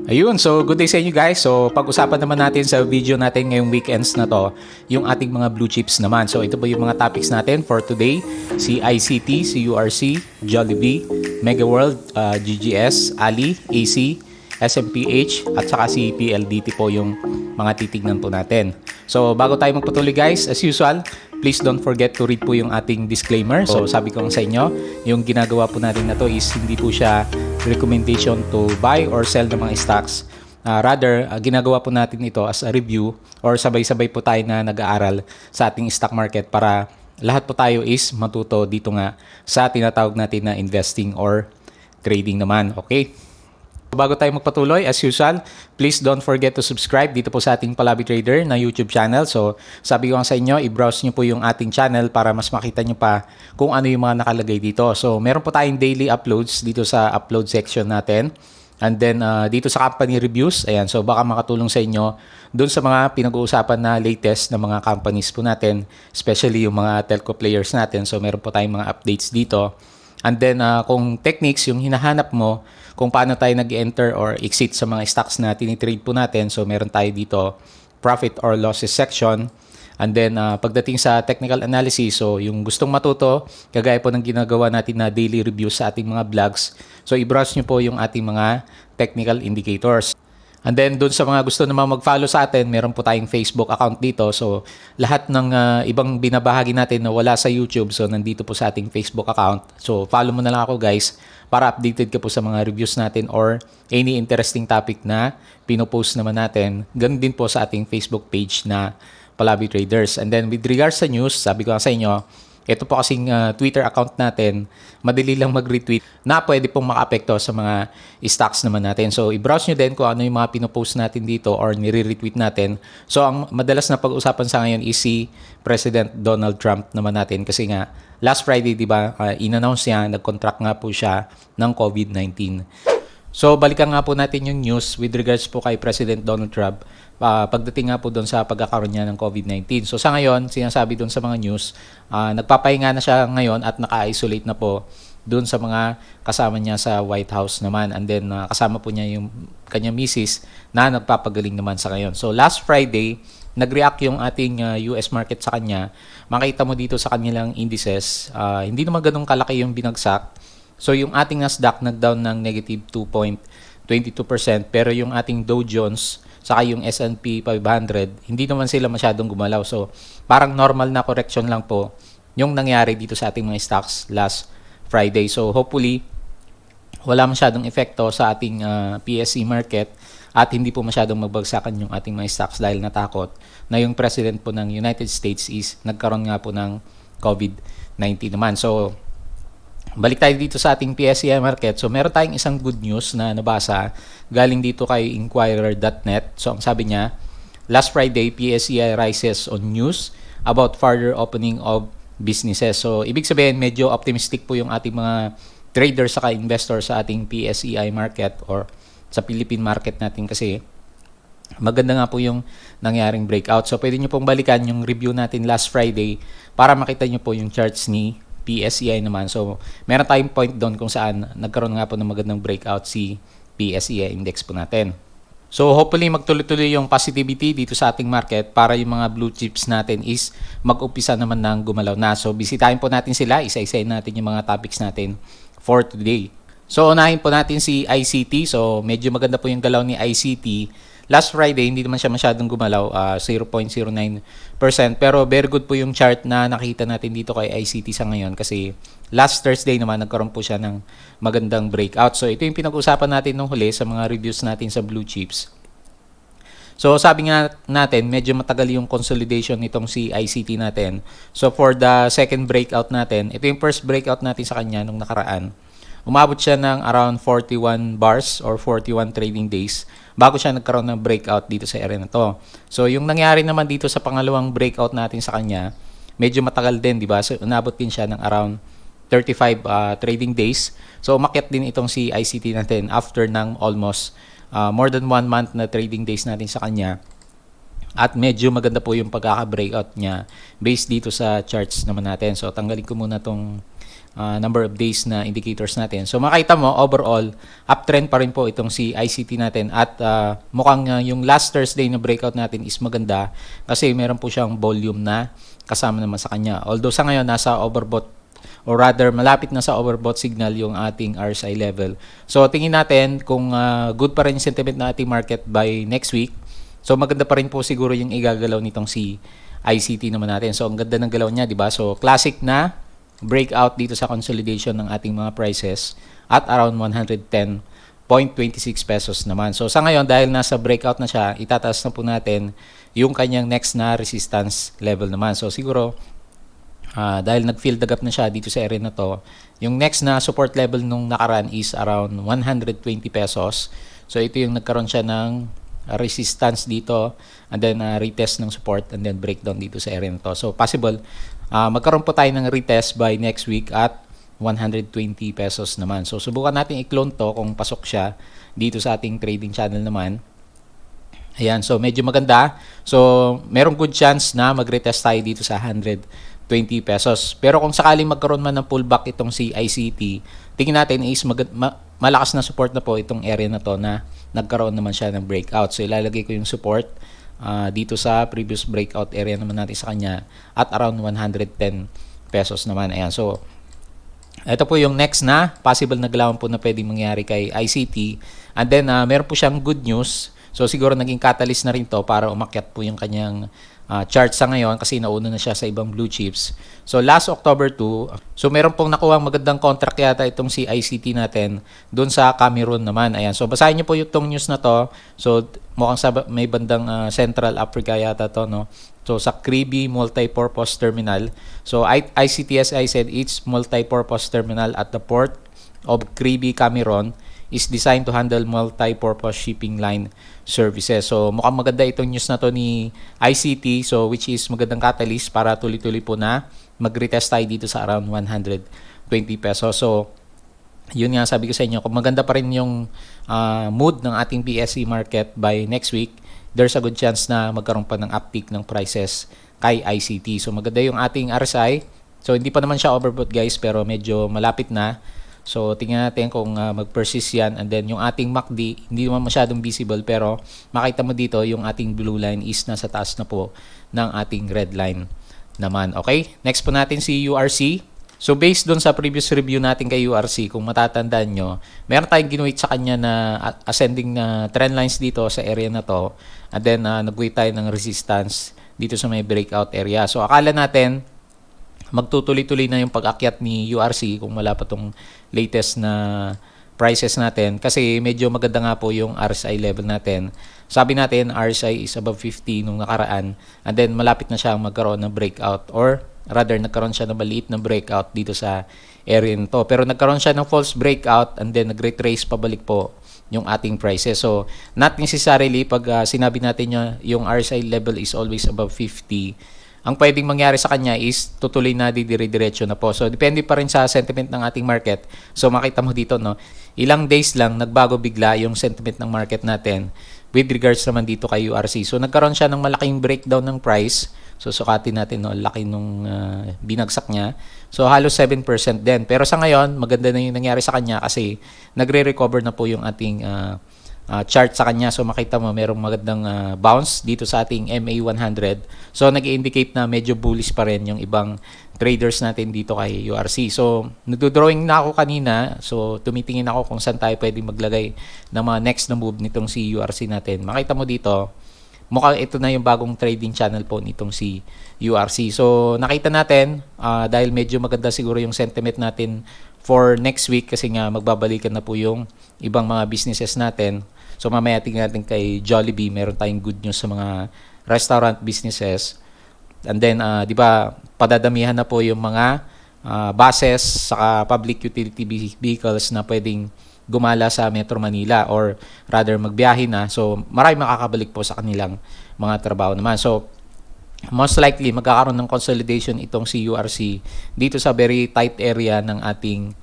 Ayun, so good day sa inyo guys. So pag-usapan naman natin sa video natin ngayong weekends na to, yung ating mga blue chips naman. So ito po yung mga topics natin for today. Si ICT, si URC, Jollibee, Megaworld, GGS, Ali, AC, SMPH, at saka si PLDT po yung mga titignan po natin. So bago tayo magpatuloy guys, as usual, please don't forget to read po yung ating disclaimer. So sabi ko sa inyo, yung ginagawa po natin na to is hindi po siya recommendation to buy or sell ng mga stocks. Rather, ginagawa po natin ito as a review or sabay-sabay po tayo na nag-aaral sa ating stock market para lahat po tayo is matuto dito nga sa tinatawag natin na investing or trading naman. Okay? Bago tayo magpatuloy, as usual, please don't forget to subscribe dito po sa ating Palabi Trader na YouTube channel. So, sabi ko nga sa inyo, i-browse nyo po yung ating channel para mas makita nyo pa kung ano yung mga nakalagay dito. So, meron po tayong daily uploads dito sa upload section natin. And then, dito sa company reviews, ayan, so baka makatulong sa inyo dun sa mga pinag-uusapan na latest na mga companies po natin, especially yung mga telco players natin. So, meron po tayong mga updates dito. And then, kung techniques, yung hinahanap mo, kung paano tayo nag-enter or exit sa mga stocks na tinitrade po natin. So, meron tayo dito profit or losses section. And then, pagdating sa technical analysis, so yung gustong matuto, kagaya po ng ginagawa natin na daily review sa ating mga vlogs. So, i-browse nyo po yung ating mga technical indicators. And then, dun sa mga gusto naman mag-follow sa atin, meron po tayong Facebook account dito. So, lahat ng ibang binabahagi natin na wala sa YouTube, so nandito po sa ating Facebook account. So, follow mo na lang ako guys para updated ka po sa mga reviews natin or any interesting topic na pinopost naman natin. Ganun din po sa ating Facebook page na Palabi Traders. And then, with regards sa news, sabi ko nga sa inyo, ito po kasing Twitter account natin, madali lang mag-retweet na pwede pong maka-apekto sa mga stocks naman natin. So, i-browse nyo din kung ano yung mga pinopost natin dito or nire-retweet natin. So, ang madalas na pag-usapan sa ngayon is si President Donald Trump naman natin kasi nga, last Friday, di ba, in-announce niya, nag-contract nga po siya ng COVID-19. So, balikan nga po natin yung news with regards po kay President Donald Trump pagdating nga po doon sa pagkakaroon niya ng COVID-19. So, sa ngayon, sinasabi doon sa mga news, nagpapahinga na siya ngayon at naka-isolate na po doon sa mga kasama niya sa White House naman. And then, kasama po niya yung kanyang misis na nagpapagaling naman sa ngayon. So, last Friday, nag-react yung ating US market sa kanya. Makita mo dito sa kanilang indices, hindi naman ganun kalaki yung binagsak. So, yung ating Nasdaq nag-down ng negative 2.22%, pero yung ating Dow Jones, saka yung S&P 500, hindi naman sila masyadong gumalaw. So, parang normal na correction lang po yung nangyari dito sa ating mga stocks last Friday. So, hopefully, wala masyadong epekto sa ating PSE market at hindi po masyadong magbagsakan yung ating mga stocks dahil natakot na yung president po ng United States is nagkaroon nga po ng COVID-19 naman. So, balik tayo dito sa ating PSEI market. So, meron tayong isang good news na nabasa galing dito kay Inquirer.net. So, ang sabi niya, last Friday, PSEI rises on news about further opening of businesses. So, ibig sabihin, medyo optimistic po yung ating mga traders saka investors sa ating PSEI market or sa Philippine market natin kasi maganda nga po yung nangyaring breakout. So, pwede nyo pong balikan yung review natin last Friday para makita nyo po yung charts ni PSEI naman. So, meron tayong point doon kung saan nagkaroon nga po ng magandang breakout si PSEI index po natin. So, hopefully magtuloy-tuloy yung positivity dito sa ating market para yung mga blue chips natin is mag-umpisa naman ng gumalaw na. So, bisitahin po natin sila. Isa-isahin natin yung mga topics natin for today. So, unahin po natin si ICT. So, medyo maganda po yung galaw ni ICT. Last Friday, hindi naman siya masyadong gumalaw, 0.09%. Pero very good po yung chart na nakita natin dito kay ICT sa ngayon kasi last Thursday naman nagkaroon po siya ng magandang breakout. So ito yung pinag-usapan natin nung huli sa mga reviews natin sa blue chips. So sabi nga natin, medyo matagal yung consolidation nitong si ICT natin. So for the second breakout natin, ito yung first breakout natin sa kanya nung nakaraan. Umabot siya ng around 41 bars or 41 trading days bago siya nagkaroon ng breakout dito sa area na to. So, yung nangyari naman dito sa pangalawang breakout natin sa kanya, medyo matagal din, di ba? So, unabot din siya ng around 35 trading days. So, umakyat din itong si ICT natin after ng almost more than 1 month na trading days natin sa kanya. At medyo maganda po yung pagkaka-breakout niya based dito sa charts naman natin. So, tanggalin ko muna tong number of days na indicators natin. So makita mo, overall, uptrend pa rin po itong si ICT natin at mukhang yung last Thursday na breakout natin is maganda kasi meron po siyang volume na kasama naman sa kanya. Although sa ngayon, nasa overbought or rather malapit na sa overbought signal yung ating RSI level. So tingin natin kung good pa rin yung sentiment na ating market by next week. So maganda pa rin po siguro yung igagalaw nitong si ICT naman natin. So ang ganda ng galaw niya, di ba? So classic na breakout dito sa consolidation ng ating mga prices at around 110.26 pesos naman. So sa ngayon, dahil nasa breakout na siya, itataas na po natin yung kanyang next na resistance level naman. So siguro, dahil nag-fill the gap na siya dito sa area na to, yung next na support level nung nakaraan is around 120 pesos. So ito yung nagkaroon siya ng resistance dito and then retest ng support and then breakdown dito sa area na to. So possible magkaroon po tayo ng retest by next week at 120 pesos naman. So subukan natin i-clone to kung pasok siya dito sa ating trading channel naman. Ayan, so medyo maganda. So merong good chance na mag-retest tayo dito sa 120 pesos. Pero kung sakaling magkaroon man ng pullback itong si ICT, tingin natin is malakas na support na po itong area na to na nagkaroon naman siya ng breakout. So ilalagay ko yung support dito sa previous breakout area naman natin sa kanya at around 110 pesos naman. Ayan, so ito po yung next na possible na galawan po na pwedeng mangyari kay ICT. And then meron po siyang good news. So siguro naging catalyst na rin to para umakyat po yung kanyang chart sa ngayon kasi nauna na siya sa ibang blue chips. So last October 2, so meron pong nakuha magandang contract yata itong si ICT natin doon sa Cameroon naman. Ayan, so basahin niyo po yung news na to. So mukhang sa may bandang Central Africa yata to, no? So sa Kribi Multipurpose Terminal. So ICTSI said its multipurpose terminal at the port of Kribi, Cameroon is designed to handle multi-purpose shipping line services. So mukhang maganda itong news na to ni ICT, so which is magandang catalyst para tuloy-tuloy po na mag-retest tayo dito sa around 120 pesos. So yun nga sabi ko sa inyo, kung maganda pa rin yung mood ng ating PSE market by next week, there's a good chance na magkaroon pa ng uptick ng prices kay ICT. So maganda yung ating RSI. So hindi pa naman siya overbought guys, pero medyo malapit na. So, tingnan natin kung mag-persist yan. And then, yung ating MACD, hindi naman masyadong visible. Pero, makita mo dito, yung ating blue line is nasa taas na po ng ating red line naman. Okay? Next po natin si URC. So, based dun sa previous review natin kay URC, kung matatandaan nyo, meron tayong ginuwit sa kanya na ascending na trend lines dito sa area na to. And then, nag-wait tayo ng resistance dito sa may breakout area. So, akala natin, magtutuloy-tuloy na yung pag-akyat ni URC kung wala pa tong latest na prices natin kasi medyo maganda nga po yung RSI level natin. Sabi natin RSI is above 50 nung nakaraan and then malapit na siya magkaroon ng breakout or rather nagkaroon siya ng maliit na breakout dito sa area nito. Pero nagkaroon siya ng false breakout and then nag-retrace pabalik po yung ating prices. So not necessarily pag sinabi natin yung RSI level is always above 50, ang pwedeng mangyari sa kanya is tutuloy na dire-diretso na po. So, depende pa rin sa sentiment ng ating market. So, makita mo dito, no, ilang days lang nagbago bigla yung sentiment ng market natin with regards naman dito kay URC. So, nagkaroon siya ng malaking breakdown ng price. So, sukatin natin, no, laki nung binagsak niya. So, halos 7% din. Pero sa ngayon, maganda na yung nangyari sa kanya kasi nagre-recover na po yung ating chart sa kanya. So makita mo merong magandang bounce dito sa ating MA100. So nag-indicate na medyo bullish pa rin yung ibang traders natin dito kay URC. So nagdo-drawing na ako kanina. So tumitingin ako kung saan tayo pwedeng maglagay ng mga next na move nitong si URC natin. Makita mo dito, mukhang ito na yung bagong trading channel po nitong si URC. So nakita natin dahil medyo maganda siguro yung sentiment natin for next week kasi nga magbabalikan na po yung ibang mga businesses natin. So mamaya tingnan natin kay Jollibee, meron tayong good news sa mga restaurant businesses. And then, di ba, padadamihan na po yung mga buses saka public utility vehicles na pwedeng gumala sa Metro Manila or rather magbiyahe na. So marami makakabalik po sa kanilang mga trabaho naman. So most likely magkakaroon ng consolidation itong si URC dito sa very tight area ng ating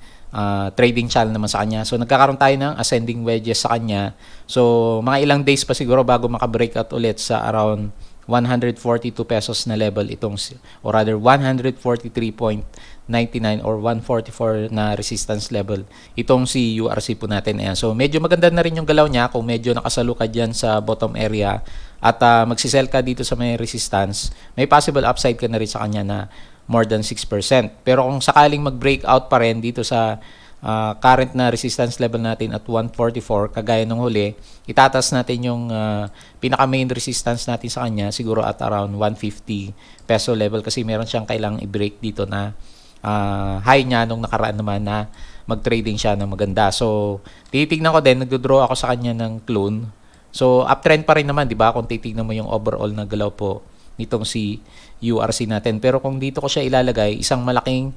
trading channel naman sa kanya. So nagkakaroon tayo ng ascending wedges sa kanya. So mga ilang days pa siguro bago maka-breakout ulit sa around 142 pesos na level itong, or rather 143.99 or 144 na resistance level itong si URC po natin. Ayan. So medyo maganda na rin yung galaw niya kung medyo nakasalo ka dyan sa bottom area at magsisell ka dito sa may resistance, may possible upside ka na rin sa kanya na more than 6%. Pero kung sakaling mag-breakout pa rin dito sa current na resistance level natin at 144, kagaya nung huli, itatas natin yung pinaka main resistance natin sa kanya siguro at around 150 peso level kasi meron siyang kailangang i-break dito na high niya nung nakaraan naman na mag-trading siya ng maganda. So titignan ko din, nagdo-draw ako sa kanya ng clone. So uptrend pa rin naman, 'di ba? Kung titignan mo yung overall na galaw po nitong si URC natin. Pero kung dito ko siya ilalagay, isang malaking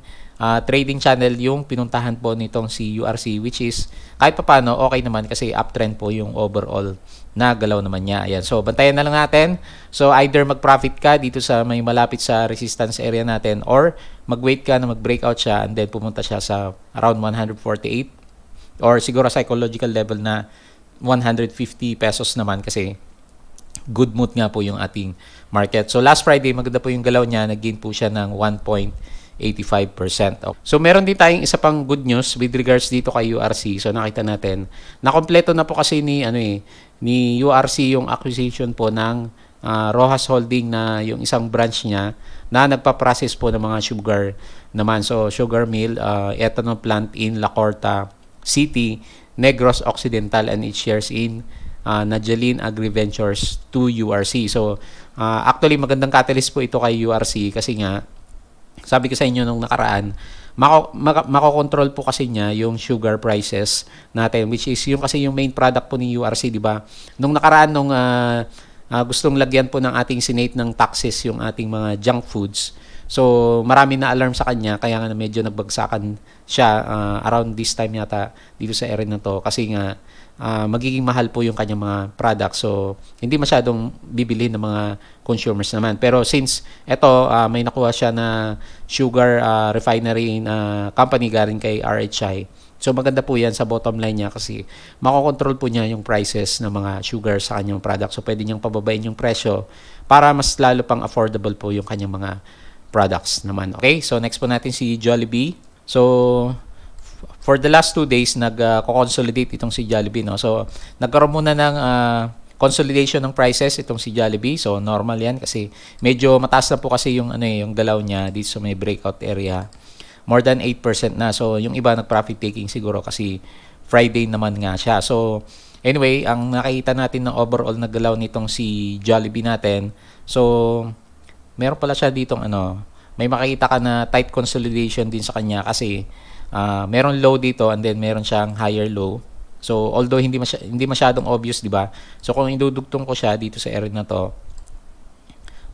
trading channel yung pinuntahan po nitong si URC, which is kahit papaano okay naman kasi uptrend po yung overall na galaw naman niya. Ayan. So bantayan na lang natin. So either mag-profit ka dito sa may malapit sa resistance area natin or mag-wait ka na mag-breakout siya and then pumunta siya sa around 148 or siguro psychological level na 150 pesos naman kasi good mood nga po yung ating market. So last Friday, maganda po yung galaw niya. Nag-gain po siya ng 1.85%. So meron din tayong isa pang good news with regards dito kay URC. So nakita natin, nakompleto na po kasi ni URC yung acquisition po ng Rojas Holding na yung isang branch niya na nagpa-process po ng mga sugar naman. So sugar mill, ethanol plant in La Corta City, Negros Occidental, and it shares in Najalin AgriVentures to URC. So actually magandang catalyst po ito kay URC kasi nga sabi ko sa inyo nung nakaraan, makokontrol po kasi niya yung sugar prices natin, which is yung kasi yung main product po ni URC, di ba? Nung nakaraan nung gustong lagyan po ng ating Senate ng taxes yung ating mga junk foods. So marami na alarm sa kanya kaya nga medyo nagbagsakan siya around this time yata dito sa area na to kasi nga magiging mahal po yung kanyang mga products. So hindi masyadong bibili ng mga consumers naman. Pero since eto may nakuha siya na sugar refinery na company galing kay RHI. So maganda po yan sa bottom line niya kasi makokontrol po niya yung prices ng mga sugar sa kanyang product. So pwede niyang pababain yung presyo para mas lalo pang affordable po yung kanyang mga products naman. Okay, so next po natin si Jollibee. So for the last 2 days nag-consolidate itong si Jollibee, no. So nagkaroon muna ng consolidation ng prices itong si Jollibee. So normal 'yan kasi medyo mataas na po kasi yung yung galaw niya dito sa may breakout area. More than 8% na. So yung iba nag-profit taking siguro kasi Friday naman nga siya. So anyway, ang nakita natin ng overall na galaw nitong si Jollibee natin. So meron pala siya ditong may makikita ka na tight consolidation din sa kanya kasi meron low dito and then meron siyang higher low. So although hindi masyadong obvious, di ba? So kung idudugtong ko siya dito sa area na to,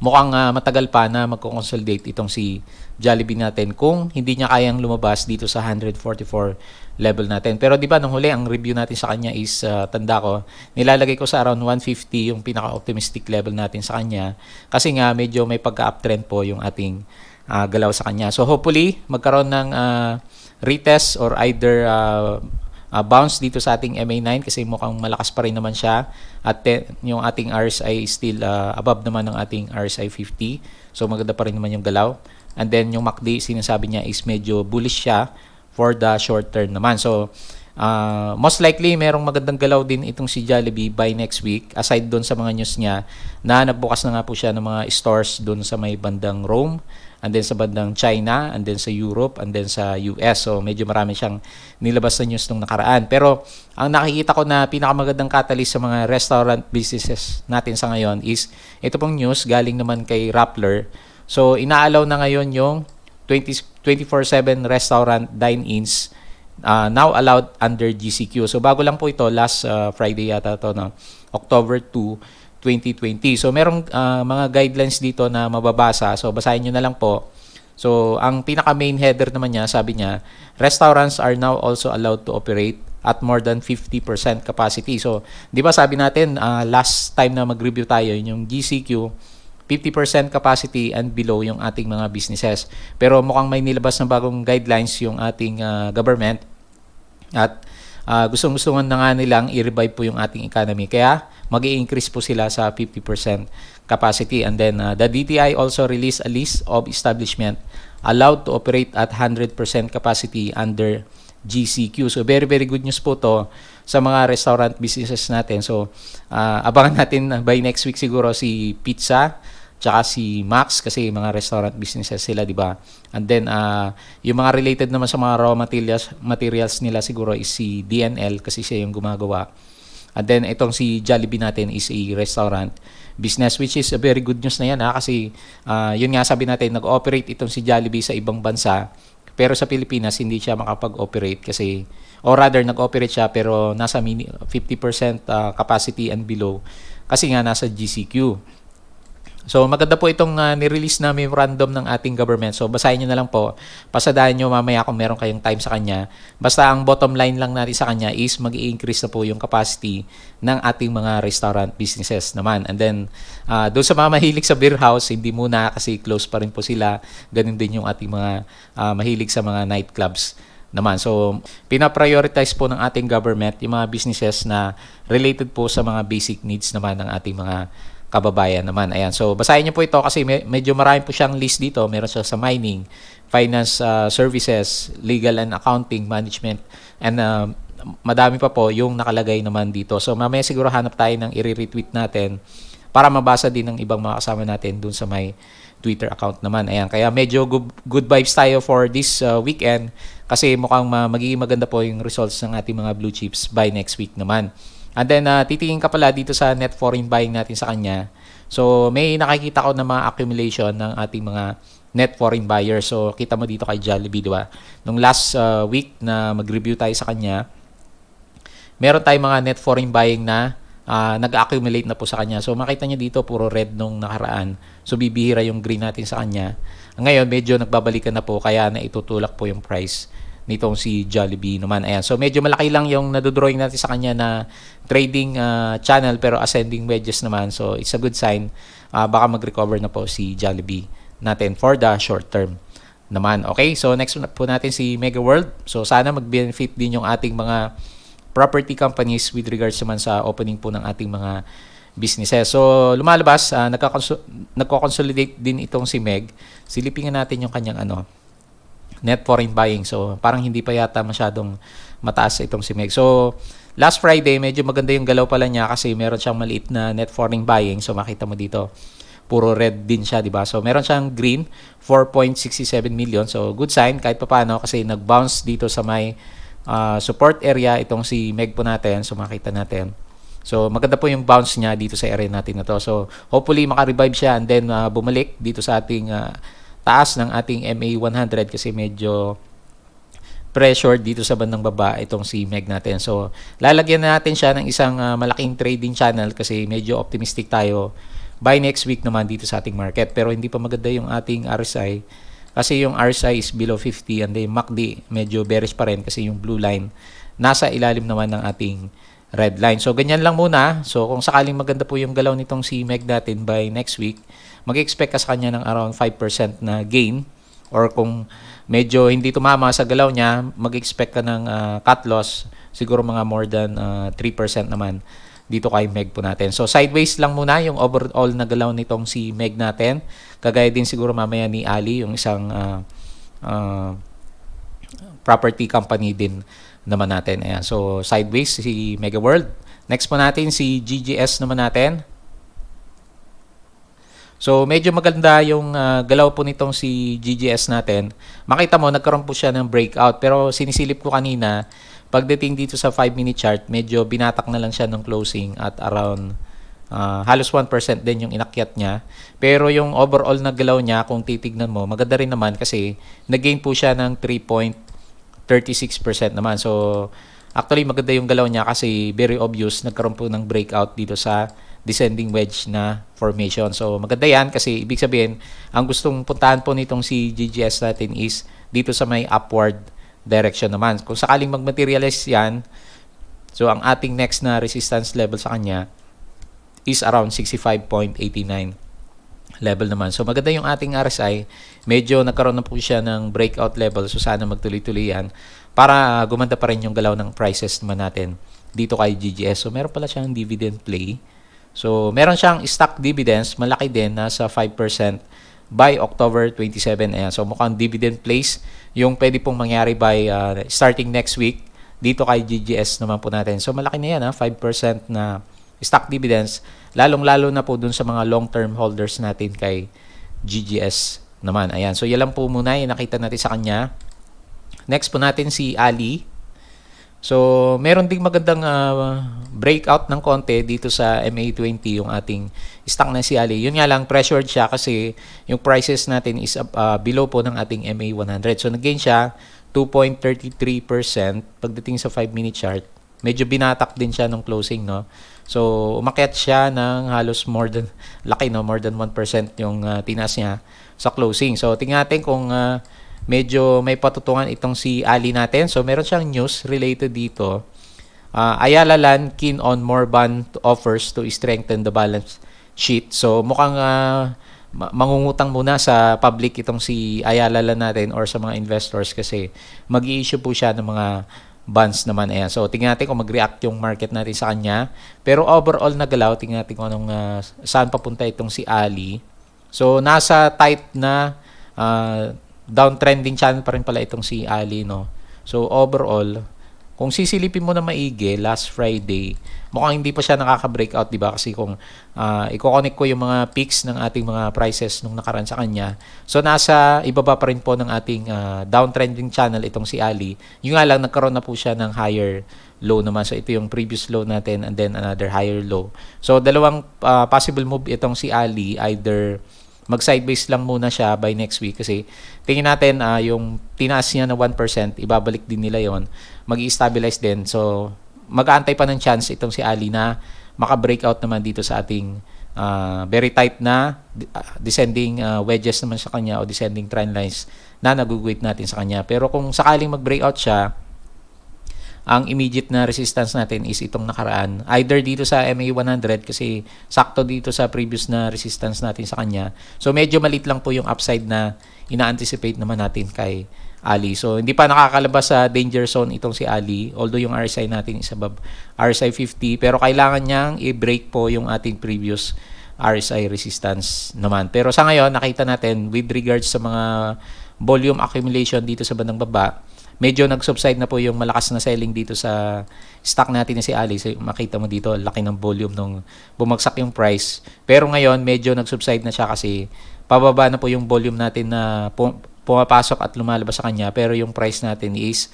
mukhang matagal pa na magko-consolidate itong si Jollibee natin kung hindi niya kayang lumabas dito sa 144 level natin. Pero di ba nung huli ang review natin sa kanya is tanda ko, nilalagay ko sa around 150 yung pinaka-optimistic level natin sa kanya kasi nga medyo may pagka-uptrend po yung ating galaw sa kanya. So hopefully magkaroon ng retest or either bounce dito sa ating MA9 kasi mukhang malakas pa rin naman siya at yung ating RSI is still above naman ng ating RSI 50. So maganda pa rin naman yung galaw. And then yung MACD sinasabi niya is medyo bullish siya for the short term naman. So most likely merong magandang galaw din itong si Jollibee by next week aside doon sa mga news niya na nagbukas na nga po siya ng mga stores doon sa may bandang Rome and then sa bandang China and then sa Europe and then sa US. So medyo marami siyang nilabas na news nung nakaraan. Pero ang nakikita ko na pinakamagandang catalyst sa mga restaurant businesses natin sa ngayon is ito pong news galing naman kay Rappler. So inaalaw na ngayon yung 24/7 restaurant dine-ins now allowed under GCQ. So bago lang po ito, last Friday yata to, no? October 2, 2020. So merong mga guidelines dito na mababasa. So basahin nyo na lang po. So ang pinaka main header naman niya, sabi niya, restaurants are now also allowed to operate at more than 50% capacity. So di ba sabi natin last time na mag-review tayo yung GCQ 50% capacity and below yung ating mga businesses. Pero mukhang may nilabas na bagong guidelines yung ating government at gustong-gusto na nga nilang i-revive po yung ating economy. Kaya mag-i-increase po sila sa 50% capacity. And then the DTI also released a list of establishment allowed to operate at 100% capacity under GCQ. So very very good news po to sa mga restaurant businesses natin. So abangan natin by next week siguro si Pizza tsaka si Max kasi mga restaurant businesses sila, di ba? And then yung mga related naman sa mga raw materials nila siguro is si DNL kasi siya yung gumagawa. And then itong si Jollibee natin is a restaurant business, which is a very good news na yan kasi yun nga sabi natin, nag-operate itong si Jollibee sa ibang bansa pero sa Pilipinas hindi siya makapag-operate kasi, or rather nag-operate siya pero nasa 50% capacity and below kasi nga nasa GCQ. So maganda po itong nirelease na memorandum ng ating government. So basahin nyo na lang po. Pasadahan nyo mamaya kung meron kayong time sa kanya. Basta ang bottom line lang natin sa kanya is mag-i-increase na po yung capacity ng ating mga restaurant businesses naman. And then doon sa mga mahilig sa beer house, hindi muna kasi close pa rin po sila. Ganun din yung ating mga mahilig sa mga nightclubs naman. So, pina-prioritize po ng ating government yung mga businesses na related po sa mga basic needs naman ng ating mga kababayan naman. Ayan. So, basahin niyo po ito kasi medyo marami po siyang list dito. Meron siya sa mining, finance services, legal and accounting, management, and madami pa po yung nakalagay naman dito. So, mamaya siguro hanap tayo ng i-retweet natin para mabasa din ng ibang mga kasama natin dun sa may Twitter account naman. Ayan. Kaya medyo good vibes tayo for this weekend kasi mukhang magiging maganda po yung results ng ating mga blue chips by next week naman. And then, titingin ka pala dito sa net foreign buying natin sa kanya. So, may nakikita ko na mga accumulation ng ating mga net foreign buyers. So, kita mo dito kay Jollibee, di ba? Nung last week na mag-review tayo sa kanya, meron tayong mga net foreign buying na nag-accumulate na po sa kanya. So, makita nyo dito, puro red nung nakaraan. So, bibihira yung green natin sa kanya. Ngayon, medyo nagbabalikan na po, kaya na itutulak po yung price nitong si Jollibee naman. Ayan. So, medyo malaki lang yung nadodrawing natin sa kanya na trading channel pero ascending wedges naman. So, it's a good sign. Baka mag-recover na po si Jollibee natin for the short term naman. Okay? So, next po natin si Mega World. So, sana mag-benefit din yung ating mga property companies with regards naman sa opening po ng ating mga businesses. So, lumalabas, nagko-consolidate din itong si Meg. Silipin natin yung kanyang net foreign buying. So, parang hindi pa yata masyadong mataas itong si Meg. So, last Friday, medyo maganda yung galaw pala niya kasi meron siyang maliit na net foreign buying. So, makita mo dito, puro red din siya, di ba? So, meron siyang green, 4.67 million. So, good sign kahit pa paano kasi nag-bounce dito sa may support area itong si Meg po natin. So, makita natin. So, maganda po yung bounce niya dito sa area natin na to. So, hopefully, maka-revive siya and then bumalik dito sa ating taas ng ating MA100 kasi medyo pressured dito sa bandang baba itong si Meg natin. So, lalagyan natin siya ng isang malaking trading channel kasi medyo optimistic tayo by next week naman dito sa ating market. Pero hindi pa maganda yung ating RSI kasi yung RSI is below 50 and then MACD medyo bearish pa rin kasi yung blue line nasa ilalim naman ng ating red line. So, ganyan lang muna. So, kung sakaling maganda po yung galaw nitong si Meg natin by next week, mag-expect ka sa kanya ng around 5% na gain, or kung medyo hindi tumama sa galaw niya, mag-expect ka ng cut loss, siguro mga more than 3% naman dito kay Meg po natin. So, sideways lang muna yung overall na galaw nitong si Meg natin. Kagaya din siguro mamaya ni Ali, yung isang property company din naman natin. Ayan. So, sideways si Mega World. Next po natin si GGS naman natin. So, medyo maganda yung galaw po nitong si GGS natin. Makita mo, nagkaroon po siya ng breakout. Pero sinisilip ko kanina, pagdating dito sa 5-minute chart, medyo binatak na lang siya ng closing at around halos 1% din yung inakyat niya. Pero yung overall na galaw niya, kung titignan mo, maganda rin naman kasi nag-gain po siya ng 3.36% naman. So, actually, maganda yung galaw niya kasi very obvious, nagkaroon po ng breakout dito sa descending wedge na formation. So, maganda yan kasi ibig sabihin, ang gustong puntahan po nitong si GGS natin is dito sa may upward direction naman. Kung sakaling mag-materialize yan, so ang ating next na resistance level sa kanya is around 65.89 level naman. So, maganda yung ating RSI. Medyo nagkaroon na po siya ng breakout level. So, sana magtuloy-tuloy yan para gumanda pa rin yung galaw ng prices naman natin dito kay GGS. So meron pala siyang dividend play. So meron siyang stock dividends, malaki din, nasa 5% by October 27. Ayan. So mukhang dividend plays yung pwede pong mangyari by starting next week dito kay GGS naman po natin. So malaki na yan, 5% na stock dividends, lalong-lalo na po dun sa mga long-term holders natin kay GGS naman. Ayan. So yan lang po muna yung nakita natin sa kanya. Next po natin si Ali. So, meron ding magandang breakout ng konti dito sa MA20, yung ating stock na si Ali. Yun nga lang, pressured siya kasi yung prices natin is below po ng ating MA100. So, nag-gain siya 2.33% pagdating sa 5-minute chart. Medyo binatak din siya nung closing, no? So, umakyat siya ng halos more than 1% yung tinaas niya sa closing. So, tingnan natin kung medyo may patutungan itong si Ali natin. So, meron siyang news related dito. Ayala Land keen on more bond offers to strengthen the balance sheet. So, mukhang mangungutang muna sa public itong si Ayala Land natin or sa mga investors kasi mag-i-issue po siya ng mga bonds naman. Ayan. So, tingnan natin kung mag-react yung market natin sa kanya. Pero overall na galaw, tingnan natin kung anong, saan papunta itong si Ali. So, nasa tight na downtrending channel pa rin pala itong si Ali, no? So, overall, kung sisilipin mo na maigi, last Friday, mukhang hindi pa siya nakaka-breakout, di ba? Kasi kung i-connect ko yung mga peaks ng ating mga prices nung nakaraan sa kanya, so nasa ibaba pa rin po ng ating downtrending channel itong si Ali. Yung nga lang, nagkaroon na po siya ng higher low naman. So, ito yung previous low natin and then another higher low. So, dalawang possible move itong si Ali, either mag-sideways lang muna siya by next week kasi tingin natin yung tinaas niya na 1%, ibabalik din nila yon, mag-i-stabilize din. So, mag-aantay pa ng chance itong si Ali na maka-breakout naman dito sa ating very tight na descending wedges naman sa kanya o descending trend lines na nag-wait natin sa kanya. Pero kung sakaling mag-breakout siya, ang immediate na resistance natin is itong nakaraan. Either dito sa MA100 kasi sakto dito sa previous na resistance natin sa kanya. So medyo maliit lang po yung upside na ina-anticipate naman natin kay Ali. So hindi pa nakakalabas sa danger zone itong si Ali. Although yung RSI natin is above RSI 50. Pero kailangan niyang i-break po yung ating previous RSI resistance naman. Pero sa ngayon, nakita natin with regards sa mga volume accumulation dito sa bandang baba, medyo nag-subside na po yung malakas na selling dito sa stock natin na si Ali. So, makita mo dito, laki ng volume nung bumagsak yung price. Pero ngayon, medyo nag-subside na siya kasi pababa na po yung volume natin na pumapasok at lumalabas sa kanya. Pero yung price natin is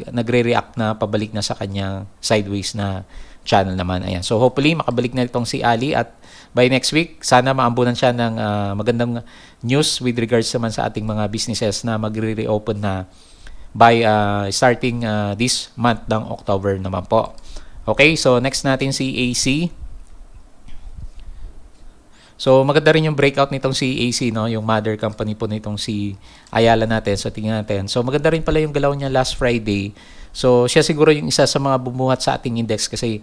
nagre-react na pabalik na sa kanyang sideways na channel naman. Ayan. So, hopefully, makabalik na itong si Ali at by next week, sana maambunan siya ng magandang news with regards naman sa ating mga businesses na magre-reopen na by starting this month ng October naman po. Okay, so next natin si AC. So maganda rin yung breakout nitong si AC, no? Yung mother company po nitong si Ayala natin. So tingnan natin. So maganda rin pala yung galaw niya last Friday. So siya siguro yung isa sa mga bumuhat sa ating index kasi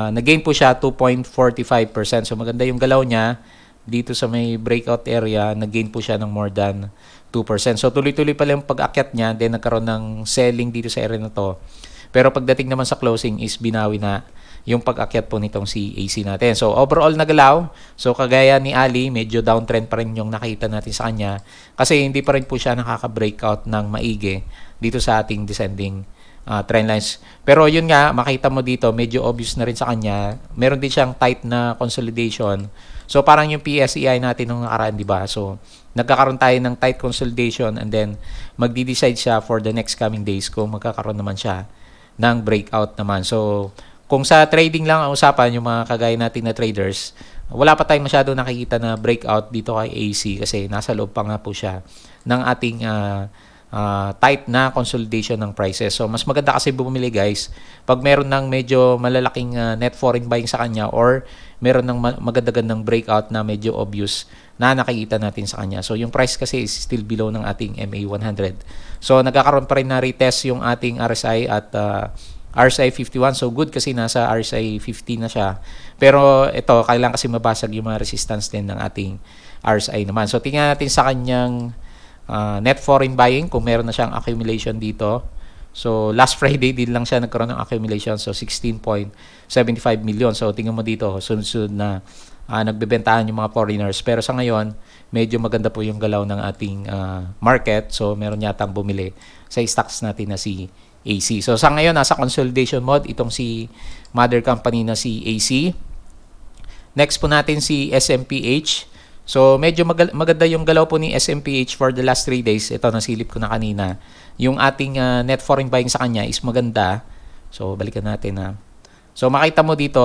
nag-gain po siya 2.45%. So maganda yung galaw niya dito sa may breakout area. Nag-gain po siya ng more than 2%. So tuloy-tuloy pala yung pag-akyat niya, then nagkaroon ng selling dito sa area na to. Pero pagdating naman sa closing is binawi na yung pag-akyat po nitong si AC natin. So overall nagalaw. So kagaya ni Ali, medyo downtrend pa rin yung nakita natin sa kanya kasi hindi pa rin po siya nakaka-breakout ng maigi dito sa ating descending trend lines. Pero yun nga, makita mo dito, medyo obvious na rin sa kanya. Meron din siyang tight na consolidation. So parang yung PSEI natin nung nakaraan, di ba? So nagkakaroon tayo ng tight consolidation and then magdi-decide siya for the next coming days kung magkakaroon naman siya ng breakout naman. So kung sa trading lang ang usapan, yung mga kagaya natin na traders, wala pa tayong masyado nakikita na breakout dito kay AC kasi nasa loob pa nga po siya ng ating tight na consolidation ng prices. So mas maganda kasi bumili guys pag meron ng medyo malalaking net foreign buying sa kanya or meron ng magandang breakout na medyo obvious na nakikita natin sa kanya. So yung price kasi is still below ng ating MA100. So nagkakaroon pa rin na retest yung ating RSI at RSI 51. So good kasi nasa RSI 50 na siya. Pero ito, kailangan kasi mabasag yung mga resistance din ng ating RSI naman. So tingnan natin sa kanyang net foreign buying kung meron na siyang accumulation dito. So, last Friday din lang siya nagkaroon ng accumulation. So, 16.75 million. So, tingnan mo dito, sunod-sunod na nagbebentahan yung mga foreigners. Pero sa ngayon, medyo maganda po yung galaw ng ating market. So, meron yatang bumili sa stocks natin na si AC. So, sa ngayon, nasa consolidation mode itong si mother company na si AC. Next po natin si SMPH. So, medyo maganda yung galaw po ni SMPH for the last 3 days. Ito, nasilip ko na kanina. Yung ating net foreign buying sa kanya is maganda. So, balikan natin na. So, makita mo dito,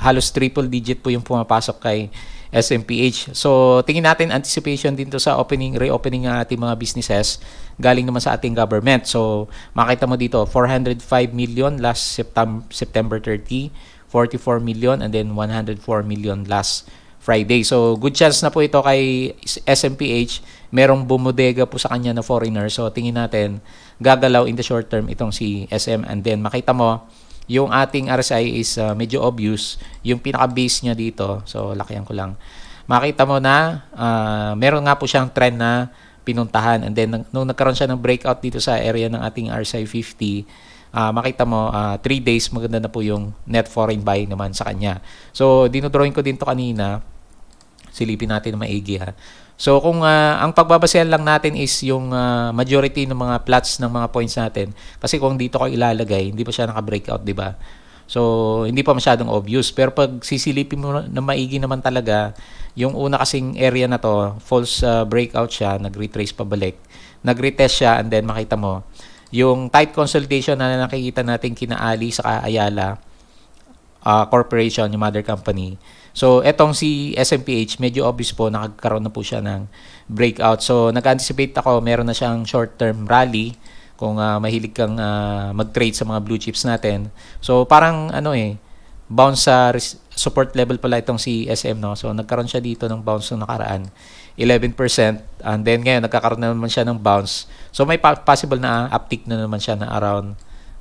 halos triple digit po yung pumapasok kay SMPH. So, tingin natin anticipation dito sa reopening ng ating mga businesses galing naman sa ating government. So, makita mo dito, 405 million last September 30, 44 million, and then 104 million last Friday. So, good chance na po ito kay SMPH. Merong bumodega po sa kanya na foreigner. So, tingin natin, gagalaw in the short term itong si SM. And then, makita mo, yung ating RSI is medyo obvious. Yung pinaka-base niya dito, so, lakihan ko lang. Makita mo na, meron nga po siyang trend na pinuntahan. And then, nung nagkaroon siya ng breakout dito sa area ng ating RSI 50, makita mo 3 days maganda na po yung net foreign buying naman sa kanya. So dinodrawing ko din to kanina, silipin natin na maigi ha. So kung ang pagbabasehan lang natin is yung majority ng mga plots ng mga points natin, kasi kung dito ko ilalagay hindi pa siya naka-breakout, di ba? So hindi pa masyadong obvious, pero pag sisilipin mo na maigi naman talaga, yung una kasing area na to, false breakout siya, nag-retrace pabalik, nag-retest siya, and then makita mo yung tight consolidation na nakikita natin kina Ali sa Ayala Corporation, yung mother company. So, etong si SMPH, medyo obvious po, nakagkaroon na po siya ng breakout. So, nag-anticipate ako, meron na siyang short-term rally kung mahilig kang mag-trade sa mga blue chips natin. So, parang bounce sa support level pala itong si SM, no? So, nagkaroon siya dito ng bounce nung nakaraan. 11%, and then ngayon nagkakaroon na naman siya ng bounce. So may possible na uptick na naman siya na around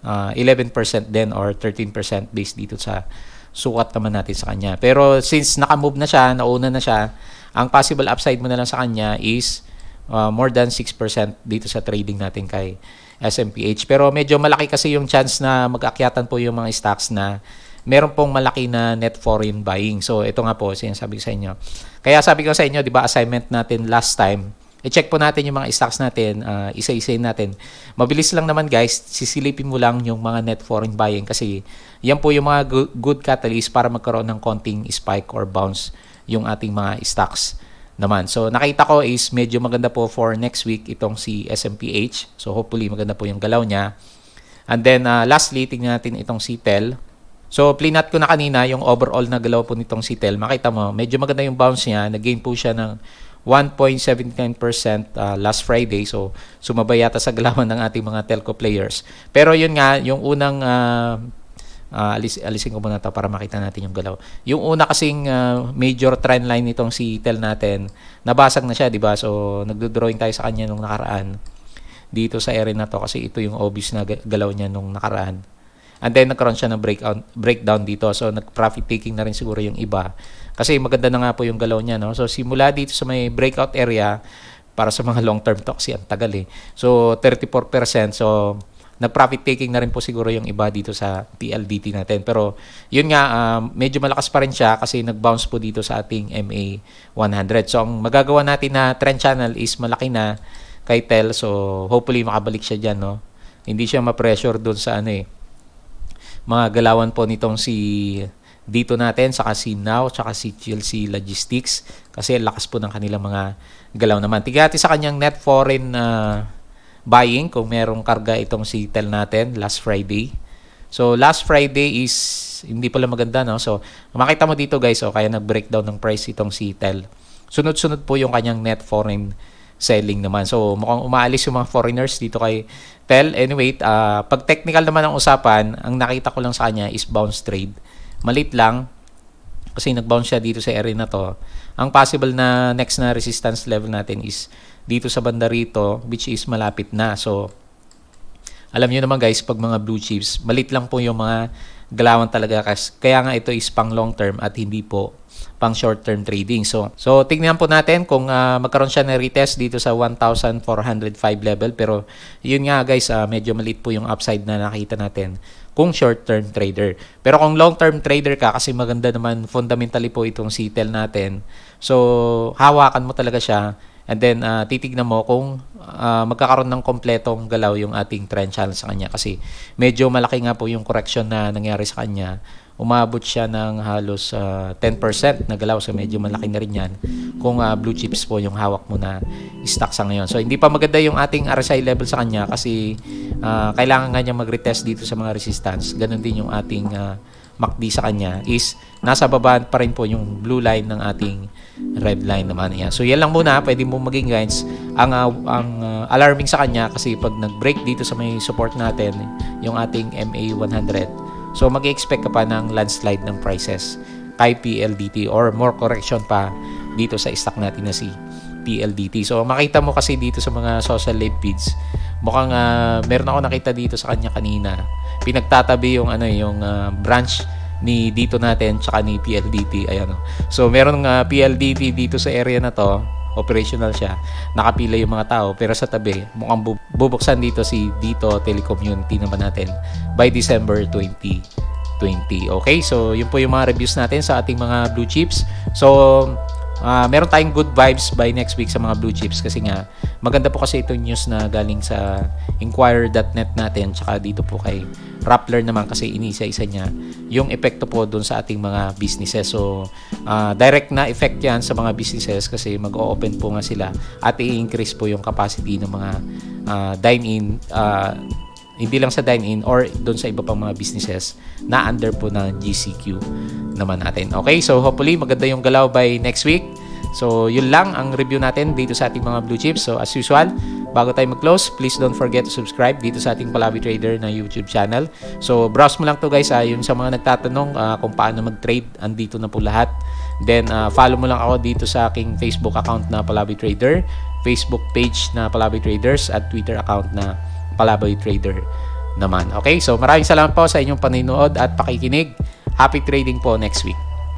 11% din or 13% based dito sa sukat naman natin sa kanya. Pero since naka-move na siya, nauna na siya, ang possible upside mo na lang sa kanya is more than 6% dito sa trading natin kay SMPH. Pero medyo malaki kasi yung chance na mag-akyatan po yung mga stocks na meron pong malaki na net foreign buying. So, ito nga po, sinasabi ko sa inyo. Kaya sabi ko sa inyo, di ba, assignment natin last time, i-check po natin yung mga stocks natin, isa-isayin natin. Mabilis lang naman guys, sisilipin mo lang yung mga net foreign buying kasi yan po yung mga good catalyst para magkaroon ng konting spike or bounce yung ating mga stocks naman. So, nakita ko is medyo maganda po for next week itong si SMPH. So, hopefully maganda po yung galaw niya. And then, lastly, tingnan natin itong si TEL. So, plinat ko na kanina yung overall na galaw po nitong si TEL. Makita mo, medyo maganda yung bounce niya. Nag-gain po siya ng 1.79% last Friday. So, sumabay yata sa galawan ng ating mga telco players. Pero yun nga, yung unang, alisin ko muna ito para makita natin yung galaw. Yung una kasing major trend line nitong si TEL natin, nabasag na siya, di ba? So, nagdo-drawing tayo sa kanya nung nakaraan. Dito sa area na to kasi ito yung obvious na galaw niya nung nakaraan. And then nagkaroon siya ng breakdown dito. So nag-profit taking na rin siguro yung iba. Kasi maganda na nga po yung galaw niya, no? So simula dito sa may breakout area, para sa mga long term to kasi ang tagal eh. So 34%. So nag-profit taking na rin po siguro yung iba dito sa PLDT natin. Pero yun nga, medyo malakas pa rin siya kasi nag-bounce po dito sa ating MA 100. So ang magagawa natin na trend channel is malaki na kay TEL. So hopefully makabalik siya dyan, no? Hindi siya ma-pressure doon sa mga galawan po nitong si dito natin, saka si Now, saka si GLC Logistics kasi lakas po ng kanilang mga galaw naman. Tigati sa kanyang net foreign buying kung merong karga itong si TEL natin last Friday. So last Friday is hindi pala maganda, no? So makita mo dito guys, kaya nag-breakdown ng price itong si TEL. Sunod-sunod po yung kanyang net foreign selling naman. So, mukhang umaalis yung mga foreigners dito kay TEL. Anyway, pag technical naman ang usapan, ang nakita ko lang sa kanya is bounce trade. Malit lang kasi nag-bounce siya dito sa area na to. Ang possible na next na resistance level natin is dito sa banda rito, which is malapit na. So, alam niyo naman guys, pag mga blue chips, malit lang po yung mga galawan talaga, kaya nga ito is pang long term at hindi po pang short term trading. So tingnan po natin kung magkaroon siya ng retest dito sa 1,405 level, pero yun nga guys, medyo maliit po yung upside na nakita natin kung short term trader. Pero kung long term trader ka, kasi maganda naman fundamentally po itong CTEL natin, so hawakan mo talaga siya. And then, titignan mo kung magkakaroon ng kompletong galaw yung ating trend channel sa kanya. Kasi medyo malaki nga po yung correction na nangyari sa kanya. Umabot siya ng halos 10% na galaw. So, medyo malaki na rin yan kung blue chips po yung hawak mo na stock sa ngayon. So, hindi pa maganda yung ating RSI level sa kanya kasi kailangan nga niya mag-retest dito sa mga resistance. Ganon din yung ating MACD sa kanya is nasa baba pa rin po yung blue line ng ating red line naman. Yan. So yan lang muna, pwede mo maging guys. Ang alarming sa kanya kasi pag nag-break dito sa may support natin, yung ating MA100, so mag-expect ka pa ng landslide ng prices kay PLDT or more correction pa dito sa stock natin na si PLDT. So makita mo kasi dito sa mga social live feeds, mukhang meron ako nakita dito sa kanya kanina. Pinagtatabi yung branch ni dito natin tsaka ni PLDT. Ayan. So meron ng PLDT dito sa area na to, operational siya. Nakapila yung mga tao pero sa tabi mukhang bubuksan dito si Dito Telecommunity naman natin by December 2020. Okay? So yun po yung mga reviews natin sa ating mga blue chips. So meron tayong good vibes by next week sa mga blue chips kasi nga maganda po kasi itong news na galing sa Inquirer.net natin tsaka dito po kay Rappler naman kasi inisa-isa niya yung epekto po doon sa ating mga businesses. So direct na effect yan sa mga businesses kasi mag-o-open po nga sila at i-increase po yung capacity ng mga dine-in, hindi lang sa dine-in or doon sa iba pang mga businesses na under po ng GCQ naman natin. Okay, so hopefully maganda yung galaw by next week. So yun lang ang review natin dito sa ating mga blue chips. So as usual, bago tayo mag-close, please don't forget to subscribe dito sa ating Palabi Trader na YouTube channel. So browse mo lang to guys, yung sa mga nagtatanong kung paano mag-trade, andito na po lahat. Then follow mo lang ako dito sa aking Facebook account na Palabi Trader, Facebook page na Palabi Traders at Twitter account na Palabi Trader naman. Okay, so maraming salamat po sa inyong panonood at pakikinig. Happy trading po next week.